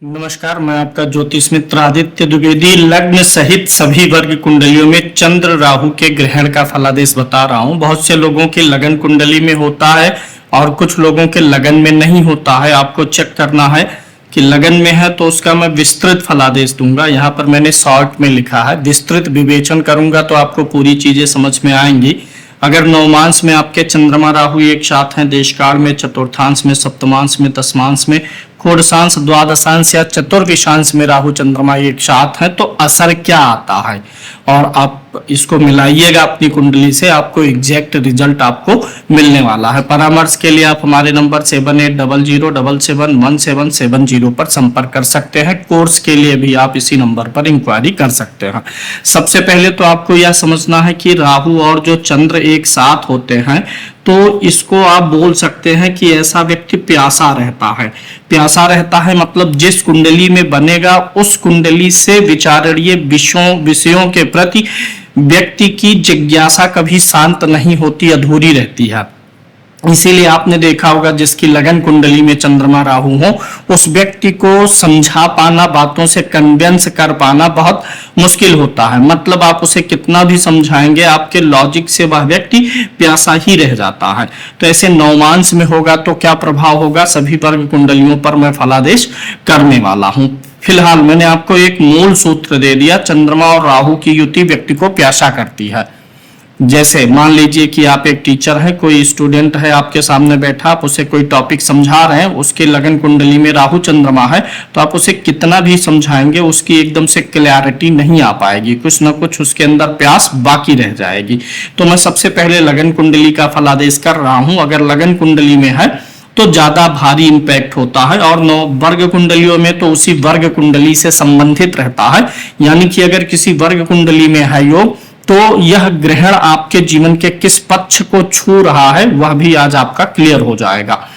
नमस्कार, मैं आपका ज्योतिष मित्र आदित्य द्विवेदी लग्न सहित सभी वर्ग कुंडलियों में चंद्र राहु के ग्रहण का फलादेश बता रहा हूं। बहुत से लोगों की लगन कुंडली में होता है और कुछ लोगों के लगन में नहीं होता है। आपको चेक करना है कि लगन में है तो उसका मैं विस्तृत फलादेश दूंगा। यहाँ पर मैंने शॉर्ट में लिखा है, विस्तृत विवेचन करूंगा तो आपको पूरी चीजें समझ में आएंगी। अगर नवमांश में आपके चंद्रमा राहु एक साथ हैं, देशकाल में, चतुर्थांश में, सप्तमांश में, दशमांश में, षोडशांश, द्वादशांश या चतुर्विशांश में राहु चंद्रमा एक साथ है तो असर क्या आता है, और आप इसको मिलाइएगा अपनी कुंडली से, आपको एग्जैक्ट रिजल्ट आपको मिलने वाला है। परामर्श के लिए आप हमारे नंबर 7800771770 पर संपर्क कर सकते हैं। कोर्स के लिए भी आप इसी नंबर पर इंक्वायरी कर सकते हैं। सबसे पहले तो आपको यह समझना है कि राहु और जो चंद्र एक साथ होते हैं तो इसको आप बोल सकते हैं कि ऐसा व्यक्ति प्यासा रहता है। प्यासा रहता है मतलब जिस कुंडली में बनेगा उस कुंडली से विचारणीय विषयों के प्रति व्यक्ति की जिज्ञासा कभी शांत नहीं होती, अधूरी रहती है। इसीलिए आपने देखा होगा जिसकी लगन कुंडली में चंद्रमा राहु हो उस व्यक्ति को समझा पाना, बातों से कन्विंस कर पाना बहुत मुश्किल होता है। मतलब आप उसे कितना भी समझाएंगे, आपके लॉजिक से वह व्यक्ति प्यासा ही रह जाता है। तो ऐसे नवमांश में होगा तो क्या प्रभाव होगा, सभी वर्ग कुंडलियों पर मैं फलादेश करने वाला हूं। फिलहाल मैंने आपको एक मूल सूत्र दे दिया। चंद्रमा और राहु की युति व्यक्ति को प्यासा करती है। जैसे मान लीजिए कि आप एक टीचर है, कोई स्टूडेंट है आपके सामने बैठा, आप उसे कोई टॉपिक समझा रहे हैं, उसके लगन कुंडली में राहु चंद्रमा है तो आप उसे कितना भी समझाएंगे उसकी एकदम से क्लैरिटी नहीं आ पाएगी, कुछ ना कुछ उसके अंदर प्यास बाकी रह जाएगी। तो मैं सबसे पहले लगन कुंडली का फलादेश कर रहा हूं। अगर लगन कुंडली में है तो ज्यादा भारी इंपैक्ट होता है, और नौ वर्ग कुंडलियों में तो उसी वर्ग कुंडली से संबंधित रहता है। यानी कि अगर किसी वर्ग कुंडली में है योग तो यह ग्रहण आपके जीवन के किस पक्ष को छू रहा है वह भी आज आपका क्लियर हो जाएगा।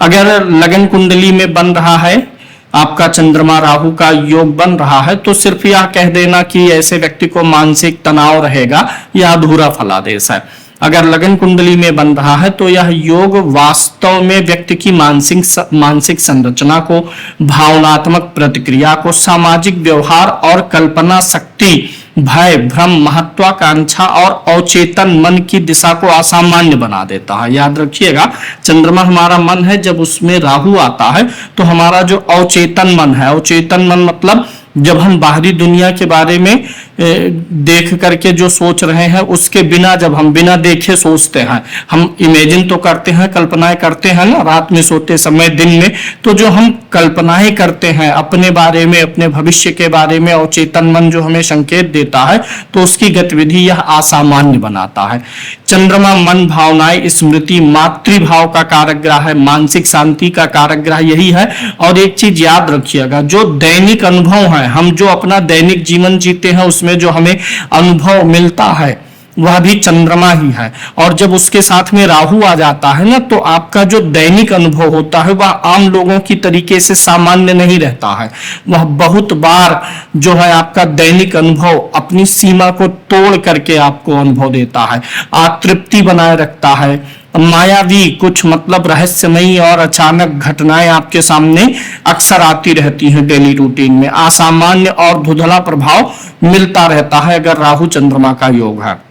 अगर लगन कुंडली में बन रहा है आपका चंद्रमा राहु का योग बन रहा है तो सिर्फ यह कह देना कि ऐसे व्यक्ति को मानसिक तनाव रहेगा, यह अधूरा फलादेश है। अगर लगन कुंडली में बन रहा है तो यह योग वास्तव में व्यक्ति की मानसिक संरचना को, भावनात्मक प्रतिक्रिया को, सामाजिक व्यवहार और कल्पना शक्ति, भय, भ्रम, महत्वाकांक्षा और अवचेतन मन की दिशा को असामान्य बना देता है। याद रखिएगा, चंद्रमा हमारा मन है, जब उसमें राहु आता है तो हमारा जो अवचेतन मन है, अवचेतन मन मतलब जब हम बाहरी दुनिया के बारे में देख करके जो सोच रहे हैं उसके बिना, जब हम बिना देखे सोचते हैं, हम इमेजिन तो करते हैं, कल्पनाएं करते हैं ना, रात में सोते समय, दिन में, तो जो हम कल्पनाएं करते हैं अपने बारे में, अपने भविष्य के बारे में, अवचेतन मन जो हमें संकेत देता है तो उसकी गतिविधि यह असामान्य बनाता है। चंद्रमा मन, भावनाएं, स्मृति, मातृभाव का कारक ग्रह है, मानसिक शांति का कारक ग्रह यही है। और एक चीज याद रखिएगा, जो दैनिक अनुभव है, हम जो अपना दैनिक जीवन जीते हैं उसमें जो हमें अनुभव मिलता है वह भी चंद्रमा ही है। और जब उसके साथ में राहु आ जाता है ना तो आपका जो दैनिक अनुभव होता है वह आम लोगों की तरीके से सामान्य नहीं रहता है। वह बहुत बार जो है आपका दैनिक अनुभव अपनी सीमा को तोड़ करके आपको अनुभव देता है, अतृप्ति बनाए रखता है, मायावी, कुछ मतलब रहस्यमयी और अचानक घटनाएं आपके सामने अक्सर आती रहती हैं डेली रूटीन में। असामान्य और धुंधला प्रभाव मिलता रहता है अगर राहु चंद्रमा का योग है।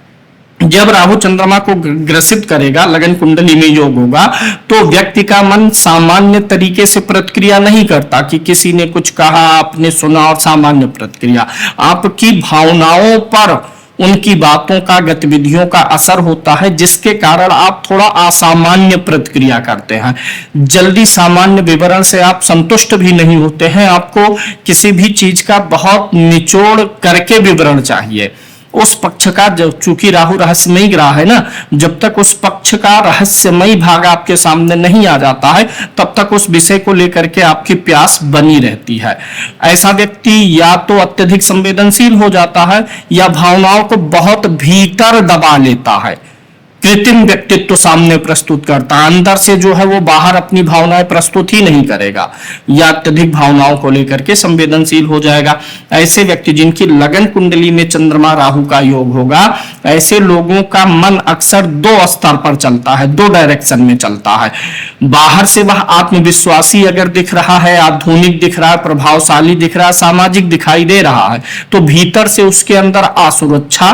जब राहु चंद्रमा को ग्रसित करेगा, लगन कुंडली में योग होगा, तो व्यक्ति का मन सामान्य तरीके से प्रतिक्रिया नहीं करता कि किसी ने कुछ कहा, आपने सुना, और सामान्य प्रतिक्रिया आपकी भावनाओं पर उनकी बातों का, गतिविधियों का असर होता है, जिसके कारण आप थोड़ा असामान्य प्रतिक्रिया करते हैं। जल्दी सामान्य विवरण से आप संतुष्ट भी नहीं होते हैं, आपको किसी भी चीज का बहुत निचोड़ करके विवरण चाहिए। उस पक्ष का, जब चूंकि राहु रहस्यमयी ग्रह है ना, जब तक उस पक्ष का रहस्यमयी भाग आपके सामने नहीं आ जाता है तब तक उस विषय को लेकर के आपकी प्यास बनी रहती है। ऐसा व्यक्ति या तो अत्यधिक संवेदनशील हो जाता है या भावनाओं को बहुत भीतर दबा लेता है। कृत्रिम व्यक्तित्व सामने प्रस्तुत करता है, अंदर से जो है वो बाहर अपनी भावनाएं प्रस्तुत ही नहीं करेगा या अत्यधिक भावनाओं को लेकर के संवेदनशील हो जाएगा। ऐसे व्यक्ति जिनकी लगन कुंडली में चंद्रमा राहु का योग होगा, ऐसे लोगों का मन अक्सर दो स्तर पर चलता है, दो डायरेक्शन में चलता है। बाहर से वह आत्मविश्वासी अगर दिख रहा है, आधुनिक दिख रहा है, प्रभावशाली दिख रहा है, सामाजिक दिखाई दे रहा है, तो भीतर से उसके अंदर असुरक्षा,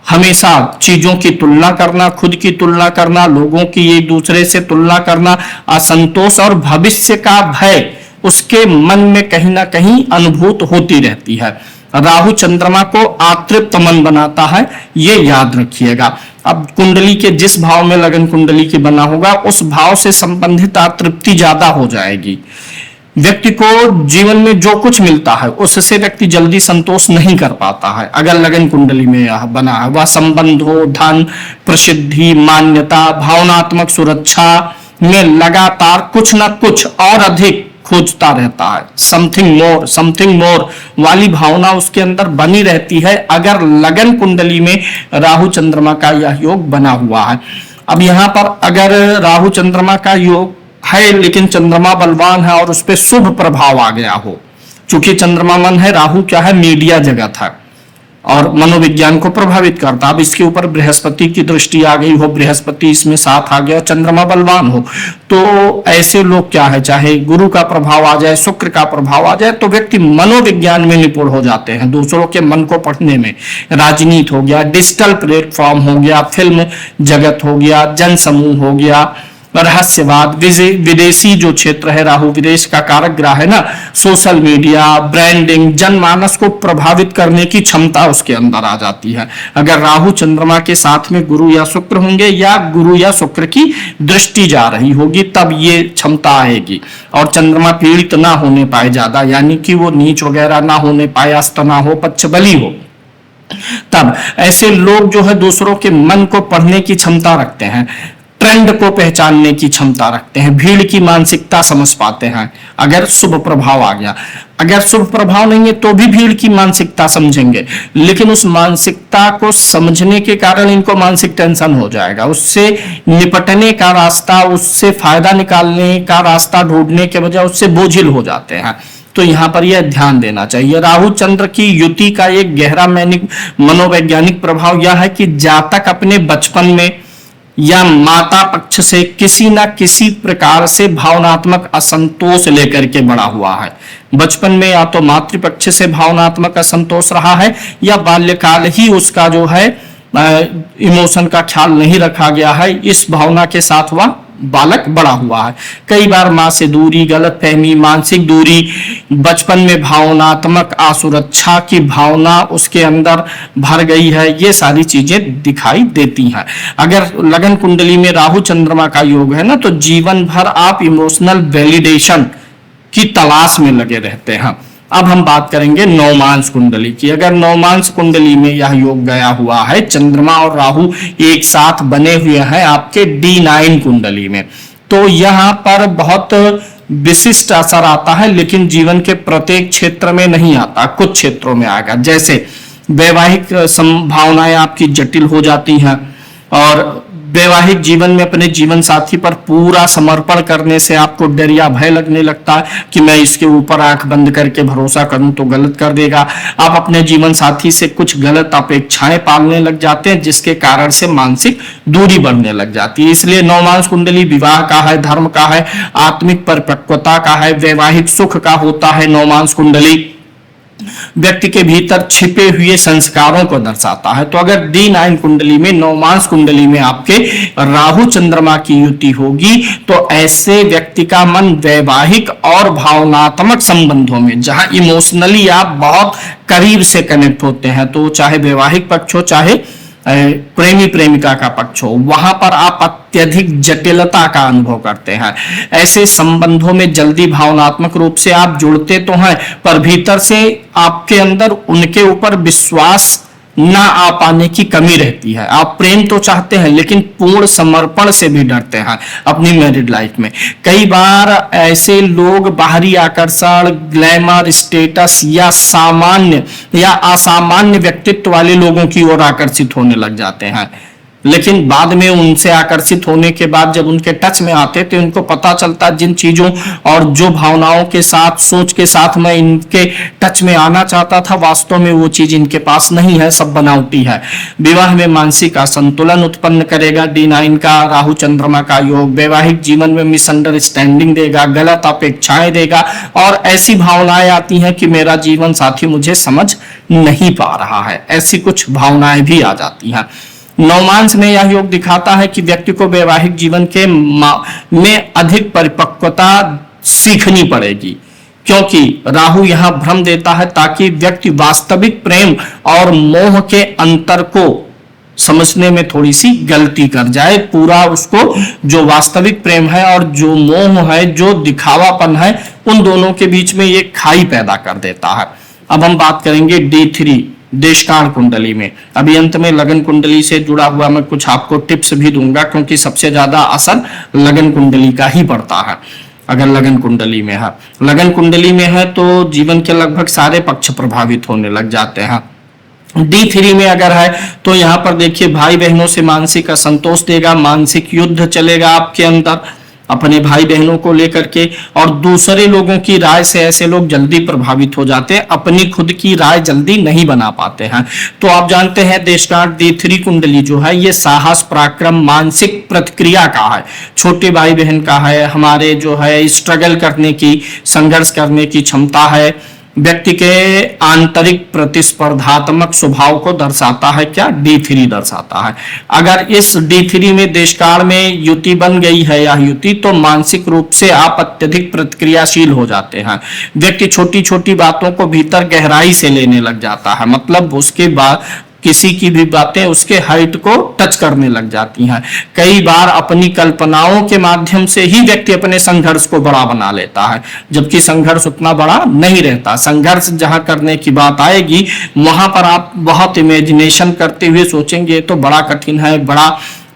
हमेशा चीजों की तुलना करना, खुद की तुलना करना, लोगों की एक दूसरे से तुलना करना, असंतोष और भविष्य का भय उसके मन में कहीं ना कहीं अनुभूत होती रहती है। राहु चंद्रमा को अतृप्त मन बनाता है, ये याद रखिएगा। अब कुंडली के जिस भाव में लगन कुंडली की बना होगा, उस भाव से संबंधित अतृप्ति ज्यादा हो जाएगी। व्यक्ति को जीवन में जो कुछ मिलता है उससे व्यक्ति जल्दी संतोष नहीं कर पाता है। अगर लगन कुंडली में यह बना है, वह संबंध हो, धन, प्रसिद्धि, मान्यता, भावनात्मक सुरक्षा में लगातार कुछ ना कुछ और अधिक खोजता रहता है। समथिंग मोर वाली भावना उसके अंदर बनी रहती है, अगर लगन कुंडली में राहु चंद्रमा का यह योग बना हुआ है। अब यहाँ पर अगर राहु चंद्रमा का योग है लेकिन चंद्रमा बलवान है और उस पर शुभ प्रभाव आ गया हो, चूंकि चंद्रमा मन है, राहु क्या है, मीडिया जगत है और मनोविज्ञान को प्रभावित करता। अब इसके ऊपर बृहस्पति की दृष्टि आ गई हो, बृहस्पति इसमें साथ आ गया, चंद्रमा बलवान हो, तो ऐसे लोग क्या है, चाहे गुरु का प्रभाव आ जाए, शुक्र का प्रभाव आ जाए, तो व्यक्ति मनोविज्ञान में निपुण हो जाते हैं, दूसरों के मन को पढ़ने में। राजनीति हो गया, डिजिटल प्लेटफॉर्म हो गया, फिल्म जगत हो गया, जन समूह हो गया, रहस्यवाद, विदेशी जो क्षेत्र है, राहु विदेश का कारक ग्रह है ना, सोशल मीडिया, ब्रांडिंग, जनमानस को प्रभावित करने की क्षमता उसके अंदर आ जाती है। अगर राहु चंद्रमा के साथ में गुरु या शुक्र होंगे या गुरु या शुक्र की दृष्टि जा रही होगी, तब ये क्षमता आएगी। और चंद्रमा पीड़ित ना होने पाए ज्यादा, यानी कि वो नीच वगैरह ना होने पाए, अस्त ना हो, पक्ष बली हो, तब ऐसे लोग जो है दूसरों के मन को पढ़ने की क्षमता रखते हैं, ट्रेंड को पहचानने की क्षमता रखते हैं, भीड़ की मानसिकता समझ पाते हैं। अगर शुभ प्रभाव आ गया, अगर शुभ प्रभाव नहीं है तो भी भीड़ की मानसिकता समझेंगे, लेकिन उस मानसिकता को समझने के कारण इनको मानसिक टेंशन हो जाएगा, उससे निपटने का रास्ता, उससे फायदा निकालने का रास्ता ढूंढने के बजाय उससे बोझिल हो जाते हैं। तो यहाँ पर यह ध्यान देना चाहिए। राहु चंद्र की युति का एक गहरा मनोवैज्ञानिक प्रभाव यह है कि जातक अपने बचपन में या माता पक्ष से किसी ना किसी प्रकार से भावनात्मक असंतोष लेकर के बड़ा हुआ है। बचपन में या तो मातृपक्ष से भावनात्मक असंतोष रहा है या बाल्यकाल ही उसका जो है इमोशन का ख्याल नहीं रखा गया है, इस भावना के साथ वह बालक बड़ा हुआ है। कई बार माँ से दूरी, गलतफहमी, मानसिक दूरी, बचपन में भावनात्मक असुरक्षा की भावना उसके अंदर भर गई है, ये सारी चीजें दिखाई देती हैं। अगर लगन कुंडली में राहु चंद्रमा का योग है ना, तो जीवन भर आप इमोशनल वैलिडेशन की तलाश में लगे रहते हैं। अब हम बात करेंगे नवमांश कुंडली की। अगर नवमांश कुंडली में यह योग गया हुआ है, चंद्रमा और राहु एक साथ बने हुए हैं आपके D9 कुंडली में, तो यहाँ पर बहुत विशिष्ट असर आता है, लेकिन जीवन के प्रत्येक क्षेत्र में नहीं आता, कुछ क्षेत्रों में आएगा। जैसे वैवाहिक संभावनाएं आपकी जटिल हो जाती हैं और वैवाहिक जीवन में अपने जीवन साथी पर पूरा समर्पण करने से आपको डर या भय लगने लगता है कि मैं इसके ऊपर आंख बंद करके भरोसा करूं तो गलत कर देगा। आप अपने जीवन साथी से कुछ गलत अपेक्षाएं पालने लग जाते हैं, जिसके कारण से मानसिक दूरी बढ़ने लग जाती है। इसलिए नवमांश कुंडली विवाह का है, धर्म का है, आत्मिक परिपक्वता का है, वैवाहिक सुख का होता है। नवमांश कुंडली व्यक्ति के भीतर छिपे हुए संस्कारों को दर्शाता है। तो अगर D9 कुंडली में, नवमांश कुंडली में आपके राहु चंद्रमा की युति होगी, तो ऐसे व्यक्ति का मन वैवाहिक और भावनात्मक संबंधों में, जहां इमोशनली आप बहुत करीब से कनेक्ट होते हैं, तो चाहे वैवाहिक पक्ष हो चाहे प्रेमी प्रेमिका का पक्ष हो, वहां पर आप अत्यधिक जटिलता का अनुभव करते हैं। ऐसे संबंधों में जल्दी भावनात्मक रूप से आप जुड़ते तो हैं, पर भीतर से आपके अंदर उनके ऊपर विश्वास ना आ पाने की कमी रहती है। आप प्रेम तो चाहते हैं, लेकिन पूर्ण समर्पण से भी डरते हैं अपनी मैरिड लाइफ में। कई बार ऐसे लोग बाहरी आकर्षण, ग्लैमर, स्टेटस या सामान्य या असामान्य व्यक्तित्व वाले लोगों की ओर आकर्षित होने लग जाते हैं। लेकिन बाद में उनसे आकर्षित होने के बाद जब उनके टच में आते तो उनको पता चलता जिन चीजों और जो भावनाओं के साथ, सोच के साथ मैं इनके टच में आना चाहता था, वास्तव में वो चीज इनके पास नहीं है, सब बनावटी है। विवाह में मानसिक असंतुलन उत्पन्न करेगा। D9 का राहु चंद्रमा का योग वैवाहिक जीवन में मिसअंडरस्टैंडिंग देगा, गलत अपेक्षाएं देगा और ऐसी भावनाएं आती हैं कि मेरा जीवन साथी मुझे समझ नहीं पा रहा है, ऐसी कुछ भावनाएं भी आ जाती हैं। नवमांश में यह योग दिखाता है कि व्यक्ति को वैवाहिक जीवन के में अधिक परिपक्वता सीखनी पड़ेगी, क्योंकि राहु यहां भ्रम देता है ताकि व्यक्ति वास्तविक प्रेम और मोह के अंतर को समझने में थोड़ी सी गलती कर जाए। पूरा उसको जो वास्तविक प्रेम है और जो मोह है, जो दिखावापन है, उन दोनों के बीच में ये खाई पैदा कर देता है। अब हम बात करेंगे D3 देशकाल कुंडली में। अभी अंत में लगन कुंडली से जुड़ा हुआ मैं कुछ आपको टिप्स भी दूंगा, क्योंकि सबसे ज्यादा असर लगन कुंडली का ही पड़ता है। अगर लगन कुंडली में है, लगन कुंडली में है तो जीवन के लगभग सारे पक्ष प्रभावित होने लग जाते हैं। D3 में अगर है तो यहाँ पर देखिए भाई बहनों से मानसिक असंतोष देगा, मानसिक युद्ध चलेगा आपके अंदर अपने भाई बहनों को लेकर के, और दूसरे लोगों की राय से ऐसे लोग जल्दी प्रभावित हो जाते हैं, अपनी खुद की राय जल्दी नहीं बना पाते हैं। तो आप जानते हैं देशकाल D3 कुंडली जो है ये साहस, पराक्रम, मानसिक प्रतिक्रिया का है, छोटे भाई बहन का है, हमारे जो है स्ट्रगल करने की, संघर्ष करने की क्षमता है, व्यक्ति के आंतरिक प्रतिस्पर्धात्मक स्वभाव को दर्शाता है। क्या D3 दर्शाता है। अगर इस D3 में देशकाल में युति बन गई है या युति, तो मानसिक रूप से आप अत्यधिक प्रतिक्रियाशील हो जाते हैं। व्यक्ति छोटी छोटी बातों को भीतर गहराई से लेने लग जाता है, मतलब उसके बाद किसी की भी बातें उसके हाइट को टच करने लग जाती हैं। कई बार अपनी कल्पनाओं के माध्यम से ही व्यक्ति अपने संघर्ष को बड़ा बना लेता है, जबकि संघर्ष उतना बड़ा नहीं रहता। संघर्ष जहां करने की बात आएगी वहां पर आप बहुत इमेजिनेशन करते हुए सोचेंगे ये तो बड़ा कठिन है, बड़ा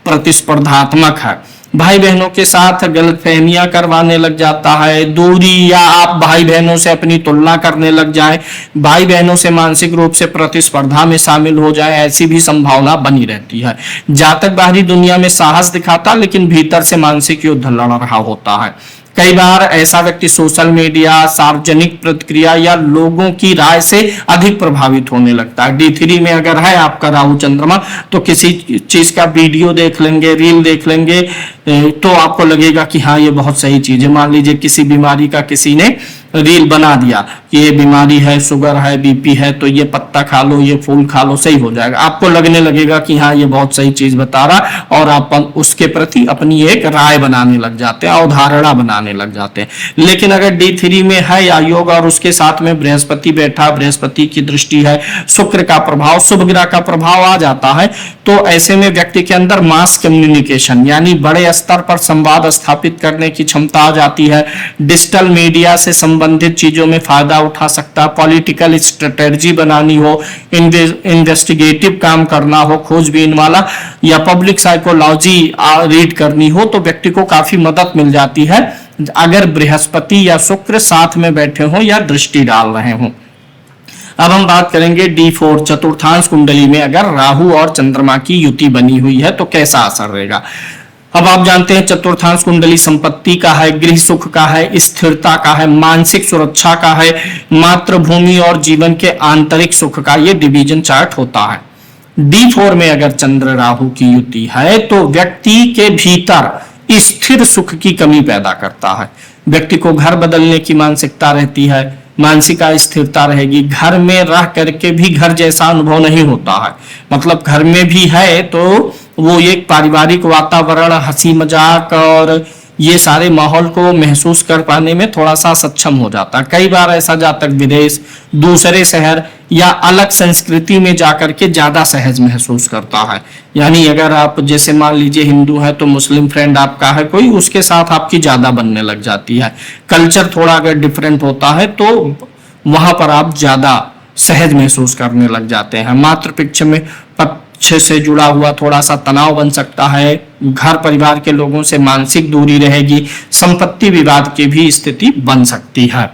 प्रतिस्पर्धात्मक है। भाई बहनों के साथ गलतफहमियां करवाने लग जाता है, दूरी, या आप भाई बहनों से अपनी तुलना करने लग जाए, भाई बहनों से मानसिक रूप से प्रतिस्पर्धा में शामिल हो जाए, ऐसी भी संभावना बनी रहती है। जातक बाहरी दुनिया में साहस दिखाता लेकिन भीतर से मानसिक युद्ध लड़ रहा होता है। कई बार ऐसा व्यक्ति सोशल मीडिया, सार्वजनिक प्रतिक्रिया या लोगों की राय से अधिक प्रभावित होने लगता है। D3 में अगर है आपका राहु चंद्रमा तो किसी चीज का वीडियो देख लेंगे, रील देख लेंगे, तो आपको लगेगा कि हाँ ये बहुत सही चीज है। मान लीजिए किसी बीमारी का किसी ने रील बना दिया कि ये बीमारी है, शुगर है, BP है, तो ये पत्ता खा लो, ये फूल खा लो, सही हो जाएगा। आपको लगने लगेगा कि हाँ ये बहुत सही चीज बता रहा, और आप उसके प्रति अपनी एक राय बनाने लग जाते हैं, अवधारणा बनाने लग जाते हैं। लेकिन अगर D3 में है या योग और उसके साथ में बृहस्पति बैठा, बृहस्पति की दृष्टि है, शुक्र का प्रभाव, शुभ ग्रह का प्रभाव आ जाता है, तो ऐसे में व्यक्ति के अंदर मास कम्युनिकेशन यानी बड़े स्तर पर संवाद स्थापित करने की क्षमता आ जाती है। डिजिटल मीडिया से संबंधित चीजों में फायदा उठा सकता है। पॉलिटिकल स्ट्रेटेजी बनानी हो, इन्वेस्टिगेटिव काम करना हो, खोजबीन वाला, या पब्लिक साइकोलॉजी रीड करनी हो, तो व्यक्ति को काफी मदद मिल जाती है अगर बृहस्पति या शुक्र साथ में बैठे हो या दृष्टि डाल रहे हो। अब हम बात करेंगे D4 चतुर्थांश कुंडली में अगर राहु और चंद्रमा की युति बनी हुई है तो कैसा असर रहेगा। अब आप जानते हैं चतुर्थांश कुंडली संपत्ति का है, गृह सुख का है, स्थिरता का है, मानसिक सुरक्षा का है, मातृभूमि और जीवन के आंतरिक सुख का ये डिवीजन चार्ट होता है। D4 में अगर चंद्र राहु की युति है तो व्यक्ति के भीतर स्थिर सुख की कमी पैदा करता है। व्यक्ति को घर बदलने की मानसिकता रहती है, मानसिक अस्थिरता रहेगी, घर में रह करके भी घर जैसा अनुभव नहीं होता है। मतलब घर में भी है तो वो एक पारिवारिक वातावरण, हंसी मजाक और ये सारे माहौल को महसूस कर पाने में थोड़ा सा सक्षम हो जाता है। कई बार ऐसा जातक विदेश, दूसरे शहर या अलग संस्कृति में जाकर के ज्यादा सहज महसूस करता है। यानी अगर आप जैसे मान लीजिए हिंदू है तो मुस्लिम फ्रेंड आपका है कोई, उसके साथ आपकी ज्यादा बनने लग जाती है। कल्चर थोड़ा अगर डिफरेंट होता है तो वहां पर आप ज्यादा सहज महसूस करने लग जाते हैं। मातृपक्ष में पक्ष से जुड़ा हुआ थोड़ा सा तनाव बन सकता है, घर परिवार के लोगों से मानसिक दूरी रहेगी, संपत्ति विवाद की भी स्थिति बन सकती है।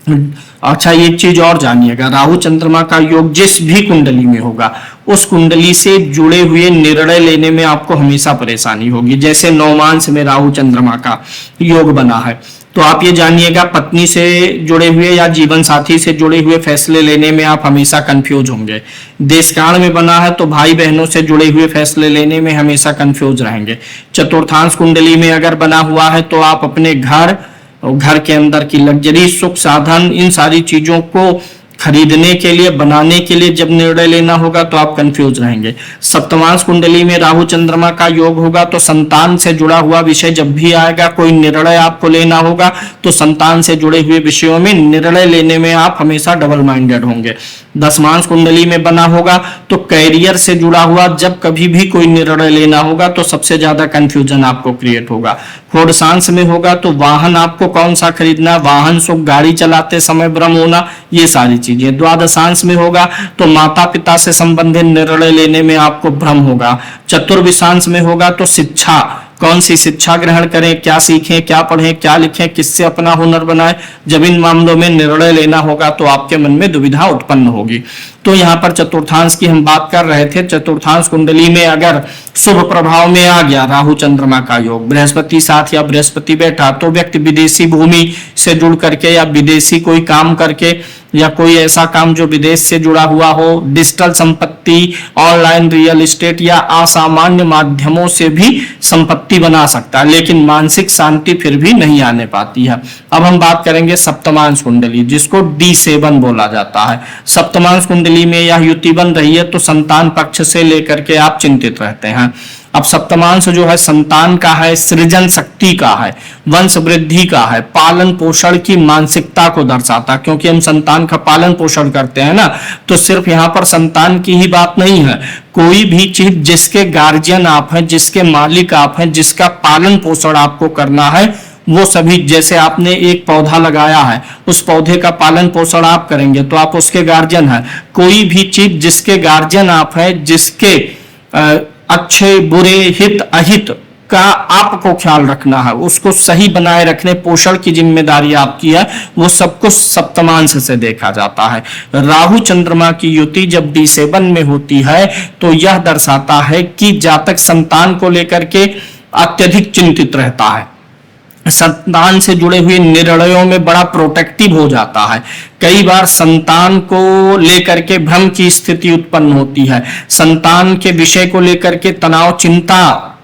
अच्छा एक चीज और जानिएगा, राहु चंद्रमा का योग जिस भी कुंडली में होगा उस कुंडली से जुड़े हुए निर्णय लेने में आपको हमेशा परेशानी होगी। जैसे नवमांश में राहु चंद्रमा का योग बना है, तो आप ये जानिएगा पत्नी से जुड़े हुए या जीवन साथी से जुड़े हुए फैसले लेने में आप हमेशा कंफ्यूज होंगे। देशकाल में बना है तो भाई बहनों से जुड़े हुए फैसले लेने में हमेशा कंफ्यूज रहेंगे। चतुर्थांश कुंडली में अगर बना हुआ है तो आप अपने घर और घर के अंदर की लग्जरी, सुख साधन, इन सारी चीजों को खरीदने के लिए, बनाने के लिए जब निर्णय लेना होगा तो आप कंफ्यूज रहेंगे। सप्तमांश कुंडली में राहु चंद्रमा का योग होगा तो संतान से जुड़ा हुआ विषय जब भी आएगा, कोई निर्णय आपको लेना होगा तो संतान से जुड़े हुए विषयों में निर्णय लेने में आप हमेशा डबल माइंडेड होंगे। दसमांश कुंडली में बना होगा तो कैरियर से जुड़ा हुआ जब कभी भी कोई निर्णय लेना होगा तो सबसे ज्यादा कंफ्यूजन आपको क्रिएट होगा। षोडशांश में होगा तो वाहन आपको कौन सा खरीदना, वाहन सुख, गाड़ी चलाते समय भ्रम होना, ये सारी चीजें। द्वादशांश में होगा तो माता पिता से संबंधित निर्णय लेने में आपको भ्रम होगा। चतुर्विशांश में होगा तो शिक्षा, कौन सी शिक्षा ग्रहण करें, क्या सीखें, क्या पढ़ें, क्या लिखें, किससे अपना हुनर बनाएं, जब इन मामलों में निर्णय लेना होगा तो आपके मन में दुविधा उत्पन्न होगी। तो यहाँ पर चतुर्थांश की हम बात कर रहे थे। चतुर्थांश कुंडली में अगर शुभ प्रभाव में आ गया राहु चंद्रमा का योग, बृहस्पति साथ या बृहस्पति बैठा, तो व्यक्ति विदेशी भूमि से जुड़ करके या विदेशी कोई काम करके या कोई ऐसा काम जो विदेश से जुड़ा हुआ हो, डिजिटल संपत्ति, ऑनलाइन रियल एस्टेट या असामान्य माध्यमों से भी संपत्ति बना सकता है, लेकिन मानसिक शांति फिर भी नहीं आने पाती है। अब हम बात करेंगे सप्तमांश कुंडली, जिसको D7 बोला जाता है। सप्तमांश कुंडली में यह युति बन रही है तो संतान पक्ष से लेकर के आप चिंतित रहते हैं। अब सप्तमांश जो है संतान का है, सृजन शक्ति का है, वंश वृद्धि का है, पालन पोषण की मानसिकता को दर्शाता, क्योंकि हम संतान का पालन पोषण करते हैं ना, तो सिर्फ यहाँ पर संतान की ही बात नहीं है, कोई भी चीज जिसके गार्जियन आप हैं, जिसके मालिक आप हैं, जिसका पालन पोषण आपको करना है, वो सभी, जैसे आपने एक पौधा लगाया है, उस पौधे का पालन पोषण आप करेंगे तो आप उसके गार्जियन हैं। कोई भी चीज जिसके गार्जियन आप हैं, जिसके अच्छे बुरे हित अहित का आपको ख्याल रखना है, उसको सही बनाए रखने, पोषण की जिम्मेदारी आपकी है, वो सब कुछ सप्तमांश से देखा जाता है। राहु चंद्रमा की युति जब D7 में होती है तो यह दर्शाता है कि जातक संतान को लेकर के अत्यधिक चिंतित रहता है, संतान से जुड़े हुए निर्णयों में बड़ा प्रोटेक्टिव हो जाता है। कई बार संतान को लेकर के भ्रम की स्थिति उत्पन्न होती है, संतान के विषय को लेकर के तनाव, चिंता,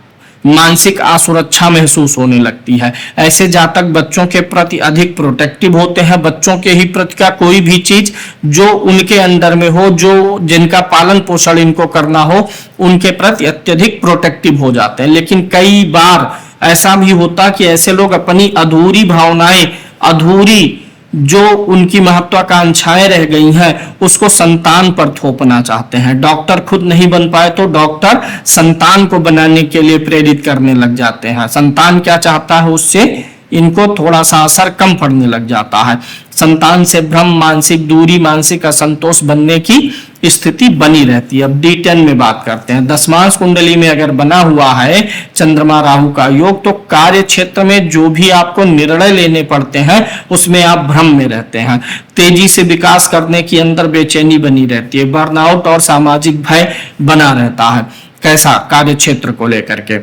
मानसिक असुरक्षा महसूस होने लगती है। ऐसे जातक बच्चों के प्रति अधिक प्रोटेक्टिव होते हैं, बच्चों के ही प्रति का कोई भी चीज जो उनके अंदर में हो, जो जिनका पालन पोषण इनको करना हो, उनके प्रति अत्यधिक प्रोटेक्टिव हो जाते हैं। लेकिन कई बार ऐसा भी होता कि ऐसे लोग अपनी अधूरी भावनाएं, अधूरी जो उनकी महत्वाकांक्षाएं रह गई हैं, उसको संतान पर थोपना चाहते हैं। डॉक्टर खुद नहीं बन पाए तो डॉक्टर संतान को बनाने के लिए प्रेरित करने लग जाते हैं। संतान क्या चाहता है उससे इनको थोड़ा सा असर कम पड़ने लग जाता है। संतान से भ्रम, मानसिक दूरी, मानसिक असंतोष बनने की स्थिति बनी रहती है। अब D10 में बात करते हैं। दसमांश कुंडली में अगर बना हुआ है चंद्रमा राहु का योग तो कार्य क्षेत्र में जो भी आपको निर्णय लेने पड़ते हैं उसमें आप भ्रम में रहते हैं, तेजी से विकास करने की अंदर बेचैनी बनी रहती है, बर्नआउट और सामाजिक भय बना रहता है। कैसा? कार्य क्षेत्र को लेकर के।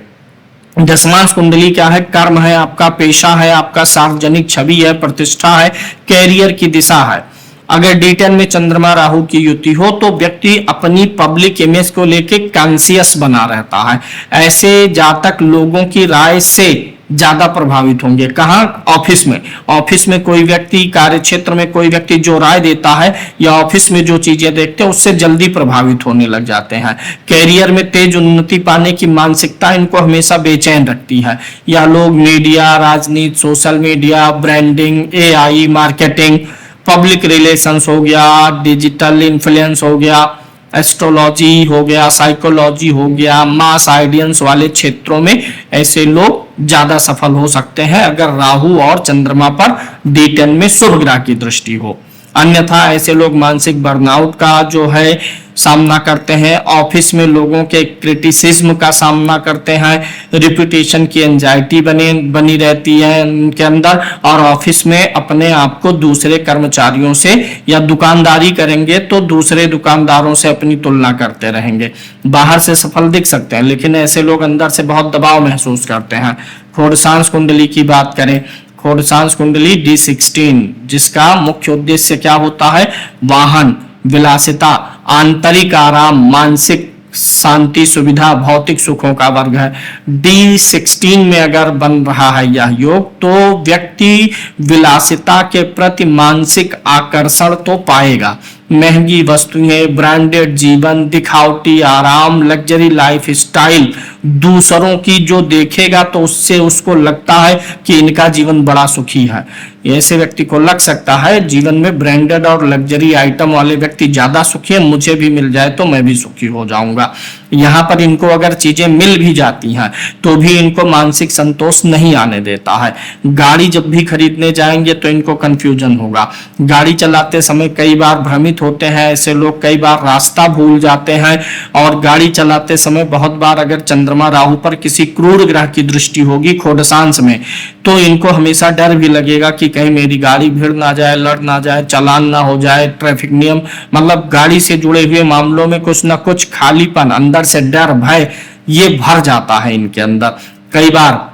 दसमांश कुंडली क्या है? कर्म है, आपका पेशा है, आपका सार्वजनिक छवि है, प्रतिष्ठा है, कैरियर की दिशा है। अगर D10 में चंद्रमा राहु की युति हो तो व्यक्ति अपनी पब्लिक इमेज को लेके कॉन्शियस बना रहता है। ऐसे जातक लोगों की राय से ज्यादा प्रभावित होंगे। कहाँ? ऑफिस में। ऑफिस में कोई व्यक्ति, कार्य क्षेत्र में कोई व्यक्ति जो राय देता है या ऑफिस में जो चीजें देखते हैं उससे जल्दी प्रभावित होने लग जाते हैं। कैरियर में तेज उन्नति पाने की मानसिकता इनको हमेशा बेचैन रखती है। या लोग मीडिया, राजनीति, social media, branding, AI, marketing, public relations हो गया, डिजिटल इन्फ्लुएंस हो गया, एस्ट्रोलॉजी हो गया, साइकोलॉजी हो गया, मास आइडियंस वाले क्षेत्रों में ऐसे लोग ज्यादा सफल हो सकते हैं अगर राहु और चंद्रमा पर D10 में शुभ ग्रह की दृष्टि हो। अन्यथा ऐसे लोग मानसिक बर्नआउट का जो है सामना करते हैं, ऑफिस में लोगों के क्रिटिसिज्म का सामना करते हैं, रिपुटेशन की एंजाइटी बनी रहती है उनके अंदर, और ऑफिस में अपने आप को दूसरे कर्मचारियों से, या दुकानदारी करेंगे तो दूसरे दुकानदारों से अपनी तुलना करते रहेंगे। बाहर से सफल दिख सकते हैं लेकिन ऐसे लोग अंदर से बहुत दबाव महसूस करते हैं। खोडसांस कुंडली की बात करें, खोडसांस कुंडली D16 जिसका मुख्य उद्देश्य क्या होता है, वाहन, विलासिता, आंतरिक आराम, मानसिक शांति, सुविधा, भौतिक सुखों का वर्ग है। D16 में अगर बन रहा है यह योग तो व्यक्ति विलासिता के प्रति मानसिक आकर्षण तो पाएगा, महंगी वस्तुएं, ब्रांडेड जीवन, दिखावटी आराम, लग्जरी लाइफ स्टाइल दूसरों की जो देखेगा तो उससे उसको लगता है कि इनका जीवन बड़ा सुखी है। ऐसे व्यक्ति को लग सकता है जीवन में ब्रांडेड और लग्जरी आइटम वाले व्यक्ति ज्यादा सुखी है, मुझे भी मिल जाए तो मैं भी सुखी हो जाऊंगा। यहाँ पर इनको अगर चीजें मिल भी जाती हैं तो भी इनको मानसिक संतोष नहीं आने देता है। गाड़ी जब भी खरीदने जाएंगे तो इनको कंफ्यूजन होगा, गाड़ी चलाते समय कई बार भ्रमित होते हैं ऐसे लोग, कई बार रास्ता भूल जाते हैं, और गाड़ी चलाते समय बहुत बार अगर चंद्रमा राहु पर किसी क्रूर ग्रह की दृष्टि होगी खोडसांस में तो इनको हमेशा डर भी लगेगा कि कहीं मेरी गाड़ी भिड़ ना जाए, लड़ ना जाए, चालान ना हो जाए, ट्रैफिक नियम, मतलब गाड़ी से जुड़े हुए मामलों में कुछ ना कुछ खालीपन, अंदर से डर, भय ये भर जाता है इनके अंदर। कई बार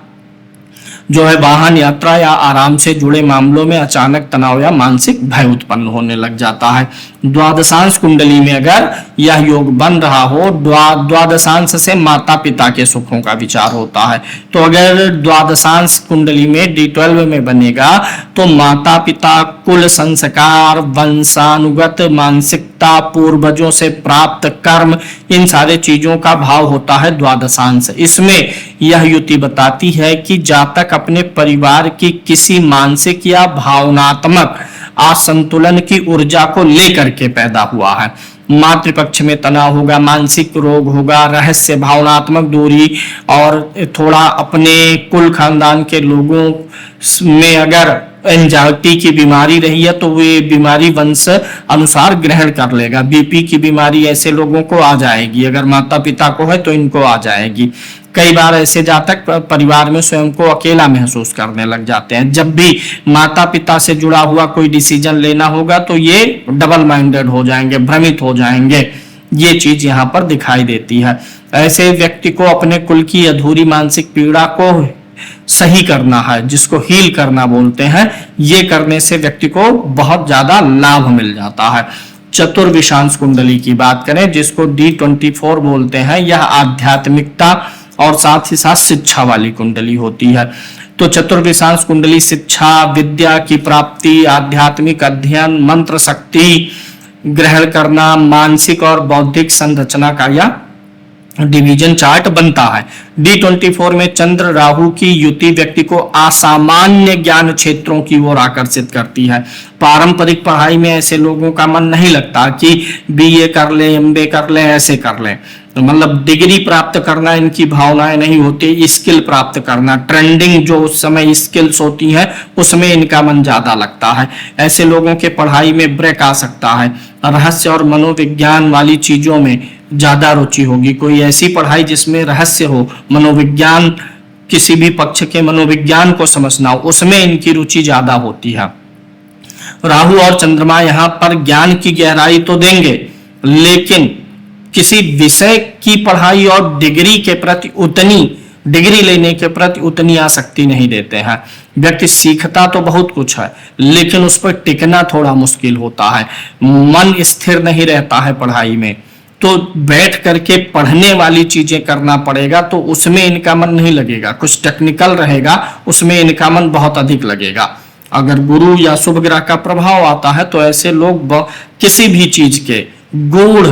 जो है वाहन यात्रा या आराम से जुड़े मामलों में अचानक तनाव या मानसिक भय उत्पन्न होने लग जाता है। द्वादशांश कुंडली में अगर यह योग बन रहा हो, द्वादशांश से माता पिता के सुखों का विचार होता है, तो अगर द्वादशांश कुंडली में D12 में बनेगा तो माता पिता, कुल संस्कार, वंशानुगत मानसिकता, पूर्वजों से प्राप्त कर्म, इन सारे चीजों का भाव होता है द्वादशांश। इसमें यह युति बताती है कि जातक अपने परिवार की किसी मानसिक या भावनात्मक असंतुलन की ऊर्जा को लेकर के पैदा हुआ है। मातृपक्ष में तनाव होगा, मानसिक रोग होगा, रहस्य, भावनात्मक दूरी, और थोड़ा अपने कुल खानदान के लोगों में अगर एंजाइटी की बीमारी रही है तो वे बीमारी वंश अनुसार ग्रहण कर लेगा। बीपी की बीमारी ऐसे लोगों को आ जाएगी, अगर माता पिता को है तो इनको आ जाएगी। कई बार ऐसे जातक परिवार में स्वयं को अकेला महसूस करने लग जाते हैं। जब भी माता पिता से जुड़ा हुआ कोई डिसीजन लेना होगा तो ये डबल माइंडेड हो जाएंगे, भ्रमित हो जाएंगे, ये चीज यहाँ पर दिखाई देती है। ऐसे व्यक्ति को अपने कुल की अधूरी मानसिक पीड़ा को सही करना है, जिसको हील करना बोलते हैं, ये करने से व्यक्ति को बहुत ज्यादा लाभ मिल जाता है। चतुर्विशांश कुंडली की बात करें जिसको D24 बोलते हैं, यह आध्यात्मिकता और साथ ही साथ शिक्षा वाली कुंडली होती है। तो चतुर्विशांश कुंडली शिक्षा, विद्या की प्राप्ति, आध्यात्मिक अध्ययन, मंत्र शक्ति ग्रहण करना, मानसिक और बौद्धिक संरचना का यह डिवीजन चार्ट बनता है। D24 में चंद्र राहु की युति व्यक्ति को असामान्य ज्ञान क्षेत्रों की ओर आकर्षित करती है। पारंपरिक पढ़ाई में ऐसे लोगों का मन नहीं लगता कि BA कर ले, MBA कर ले, ऐसे कर ले, तो मतलब डिग्री प्राप्त करना इनकी भावनाएं नहीं होती, स्किल प्राप्त करना, ट्रेंडिंग जो उस समय स्किल्स होती हैं उसमें इनका मन ज्यादा लगता है। ऐसे लोगों के पढ़ाई में ब्रेक आ सकता है, रहस्य और मनोविज्ञान वाली चीजों में ज्यादा रुचि होगी। कोई ऐसी पढ़ाई जिसमें रहस्य हो, मनोविज्ञान, किसी भी पक्ष के मनोविज्ञान को समझना हो, उसमें इनकी रुचि ज्यादा होती है। राहु और चंद्रमा यहाँ पर ज्ञान की गहराई तो देंगे लेकिन किसी विषय की पढ़ाई और डिग्री के प्रति उतनी, डिग्री लेने के प्रति उतनी आसक्ति नहीं देते हैं। व्यक्ति सीखता तो बहुत कुछ है लेकिन उस पर टिकना थोड़ा मुश्किल होता है, मन स्थिर नहीं रहता है पढ़ाई में, तो बैठ करके पढ़ने वाली चीजें करना पड़ेगा तो उसमें इनका मन नहीं लगेगा। कुछ टेक्निकल रहेगा उसमें इनका मन बहुत अधिक लगेगा। अगर गुरु या शुभ ग्रह का प्रभाव आता है तो ऐसे लोग किसी भी चीज के गूढ़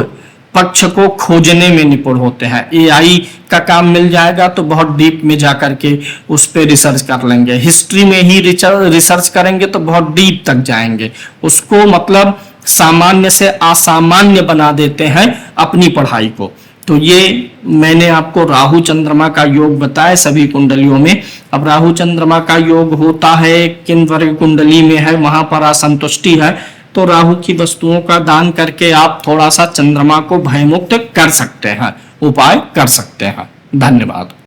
पक्ष को खोजने में निपुण होते हैं। AI का काम मिल जाएगा तो बहुत डीप में जाकर के उस पर रिसर्च कर लेंगे, हिस्ट्री में ही रिसर्च करेंगे तो बहुत डीप तक जाएंगे, उसको मतलब सामान्य से असामान्य बना देते हैं अपनी पढ़ाई को। तो ये मैंने आपको राहु चंद्रमा का योग बताया सभी कुंडलियों में। अब राहु चंद्रमा का योग होता है किन वर्ग कुंडली में है, वहां पर असंतुष्टि है, तो राहु की वस्तुओं का दान करके आप थोड़ा सा चंद्रमा को भयमुक्त कर सकते हैं, उपाय कर सकते हैं। धन्यवाद।